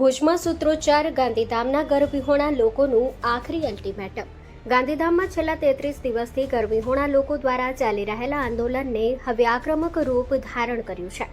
ભુજમાં સૂત્રોચ્ચાર ગાંધીધામના ગર્ભવિહોણા લોકોનું આખરી અલ્ટિમેટમ। ગાંધીધામમાં છેલ્લા 33 દિવસથી ગર્ભવિહોણા લોકો દ્વારા ચાલી રહેલા આંદોલનને હવે આક્રમક રૂપ ધારણ કર્યું છે।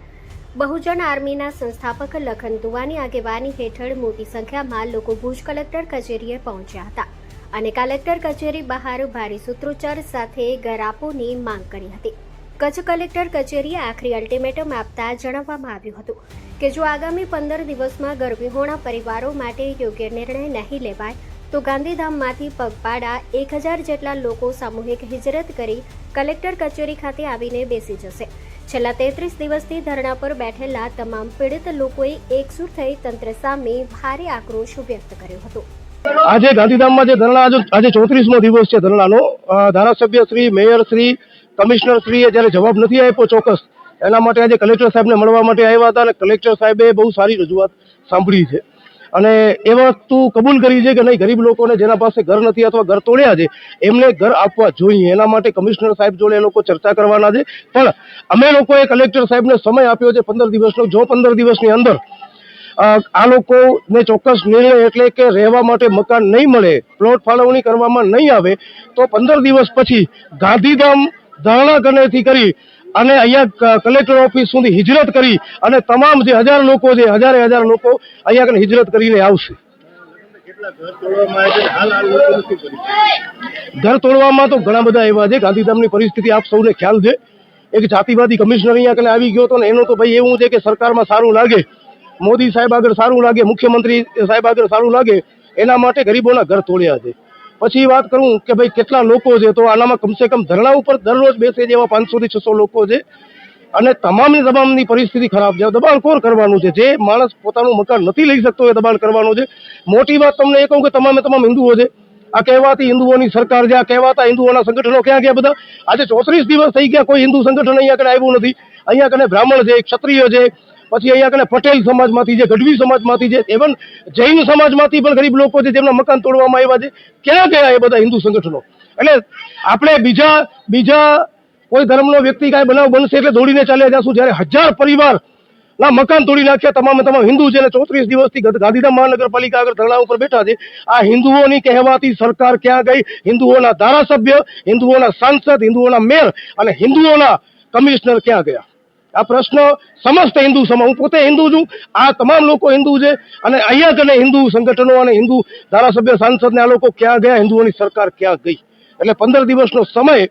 બહુજન આર્મીના સંસ્થાપક લખન દુવાની આગેવાની હેઠળ મોટી સંખ્યામાં લોકો ભુજ કલેક્ટર કચેરીએ પહોંચ્યા હતા અને કલેક્ટર કચેરી બહાર ભારે સૂત્રોચ્ચાર સાથે ગરાપોની માંગ કરી હતી। કચ્છ કલેક્ટર કચેરીએ આખરી અલ્ટિમેટમ આપતા જણાવવામાં આવ્યું હતું કે જો આગામી 15 દિવસમાં ગર્ભવિહોણા પરિવારો માટે યોગ્ય નિર્ણય નહીં લેવાય તો ગાંધીધામમાંથી પગપાળા 1000 જેટલા લોકો સામૂહિક હિજરત કરી કલેક્ટર કચેરી ખાતે આવીને બેસી જશે। છેલ્લા 33 દિવસથી ધરણા પર બેઠેલા તમામ પીડિત લોકોએ એકસૂર થઈ તંત્ર સામે ભારે આક્રોશ વ્યક્ત કર્યો હતો। આજે ગાંધીધામમાં જે ધરણા આજે 34મો દિવસ છે ધરણાનો, ધારાસભ્ય શ્રી, મેયર શ્રી, કમિશનર શ્રીએ જ્યારે જવાબ નથી આપ્યો ચોક્કસ, એના માટે આજે કલેક્ટર સાહેબને મળવા માટે આવ્યા હતા અને કલેક્ટર સાહેબે બહુ સારી રજૂઆત સાંભળી છે અને એ વસ્તુ કબૂલ કરી છે કે નહીં, ગરીબ લોકોને જેના પાસે ઘર નથી અથવા ઘર તોડ્યા છે એમને ઘર આપવા જોઈએ। એના માટે કમિશનર સાહેબ જોડે એ લોકો ચર્ચા કરવાના છે, પણ અમે લોકોએ કલેક્ટર સાહેબને સમય આપ્યો છે 15 દિવસનો। જો 15 દિવસની અંદર આ લોકોને ચોક્કસ નિર્ણય એટલે કે રહેવા માટે મકાન નહીં મળે, પ્લોટ ફાળવણી કરવામાં નહીં આવે તો 15 દિવસ પછી ગાંધીધામ ધરણા ગણેથી કરી અને અહીંયા કલેક્ટર ઓફિસ સુધી હિજરત કરી અને તમામ જે 1000 લોકો છે, હજારે લોકો અહીંયા કને હિજરત કરીને આવશે। ઘર તોડવામાં તો ઘણા બધા એવા છે। ગાંધીધામની પરિસ્થિતિ આપ સૌને ખ્યાલ છે। એક જાતિવાદી કમિશનર અહીંયા કને આવી ગયો હતો ને એનું તો ભાઈ એવું છે કે સરકારમાં સારું લાગે, મોદી સાહેબ આગળ સારું લાગે, મુખ્યમંત્રી સાહેબ આગળ સારું લાગે, એના માટે ગરીબોના ઘર તોડ્યા છે। પછી વાત કરું કે ભાઈ કેટલા લોકો છે, તો આનામાં કમસે કમ ધરણા ઉપર દરરોજ બેસે જેવા 500 થી 600 લોકો છે અને તમામની પરિસ્થિતિ ખરાબ છે। દબાણ કોણ કરવાનું છે? જે માણસ પોતાનું મકાન નથી લઈ શકતો એ દબાણ કરવાનું છે। મોટી વાત તમને એ કહું કે તમામ હિન્દુઓ છે, આ કહેવાતી હિન્દુઓની સરકાર છે, આ કહેવાતા હિન્દુઓના સંગઠનો ક્યાં ગયા બધા? આજે 34 દિવસ થઈ ગયા, કોઈ હિન્દુ સંગઠન અહીંયા કને આવ્યું નથી। અહીંયા કને બ્રાહ્મણ છે, ક્ષત્રિય છે, પછી અહીંયા કને પટેલ સમાજમાંથી છે, ગઢવી સમાજમાંથી છે, એવન જૈન સમાજમાંથી પણ ગરીબ લોકો છે જેમના મકાન તોડવામાં આવ્યા છે। ક્યાં ગયા એ બધા હિન્દુ સંગઠનો? એટલે આપણે બીજા કોઈ ધર્મનો વ્યક્તિ કાંઈ બનાવ બનશે એટલે દોડીને ચાલ્યા જશું, જ્યારે 1000 પરિવારના મકાન તોડી નાખ્યા તમામ હિન્દુ છે અને 34 દિવસથી ગાંધીધામ મહાનગરપાલિકા આગળ ધરણા ઉપર બેઠા છે। આ હિન્દુઓની કહેવાતી સરકાર ક્યાં ગઈ? હિન્દુઓના ધારાસભ્ય, હિન્દુઓના સાંસદ, હિન્દુઓના મેયર અને હિન્દુઓના કમિશનર ક્યાં ગયા? આ પ્રશ્ન સમસ્ત હિન્દુ સમાજ, હું પોતે હિન્દુ છું, આ તમામ લોકો હિન્દુ છે અને અહીંયા કને હિન્દુ સંગઠનો અને હિન્દુ ધારાસભ્ય, સાંસદ ને આ લોકો ક્યાં ગયા? હિન્દુઓની સરકાર ક્યાં ગઈ? એટલે 15 દિવસનો સમય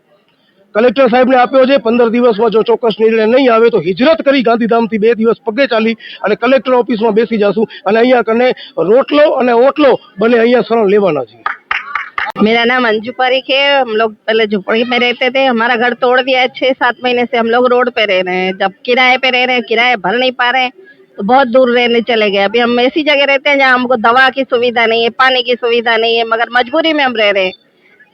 કલેક્ટર સાહેબને આપ્યો છે। 15 દિવસમાં જો ચોક્કસ નિર્ણય નહીં આવે તો હિજરત કરી ગાંધીધામથી 2 દિવસ પગે ચાલી અને કલેક્ટર ઓફિસમાં બેસી જશું અને અહીંયા કને રોટલો અને ઓટલો બને અહીંયા શરણ લેવાના છીએ। मेरा नाम अंजू पारिक है। हम लोग पहले झोपड़ी में रहते थे, हमारा घर तोड़ दिया है। 6-7 महीने से हम लोग रोड पे रह रहे हैं। जब किराए पे रह रहे हैं, किराए भर नहीं पा रहे हैं तो बहुत दूर रहने चले गए। अभी हम ऐसी जगह रहते हैं जहाँ हमको दवा की सुविधा नहीं है, पानी की सुविधा नहीं है, मगर मजबूरी में हम रह रहे हैं।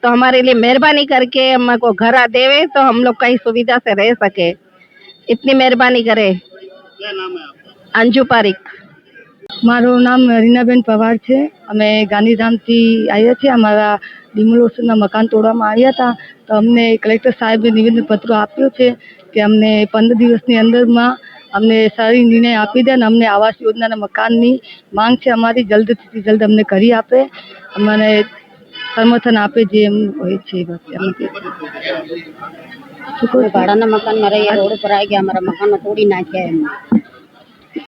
तो हमारे लिए मेहरबानी करके हमको घर देवे तो हम लोग कहीं सुविधा से रह सके, इतनी मेहरबानी करे। क्या नाम है आपका? अंजू पारिक। મારું નામ રીનાબેન પવાર છે। અમે ગાંધીધામથી આવ્યા છીએ। અમારા ડિમોલેશનના મકાન તોડવામાં આવ્યા હતા તો અમને કલેક્ટર સાહેબે નિવેદનપત્ર આપ્યું છે કે અમને 15 દિવસની અંદરમાં અમને સારી નિર્ણય આપી દે અને અમને આવાસ યોજનાના મકાનની માંગ છે અમારી, જલ્દથી જલ્દ અમને કરી આપે, અમને સમર્થન આપે જે એમ હોય છે। ભાડાના મકાનમાં રહીએ, રોડ પર આવી ગયા, અમારા મકાનો તોડી નાખ્યા।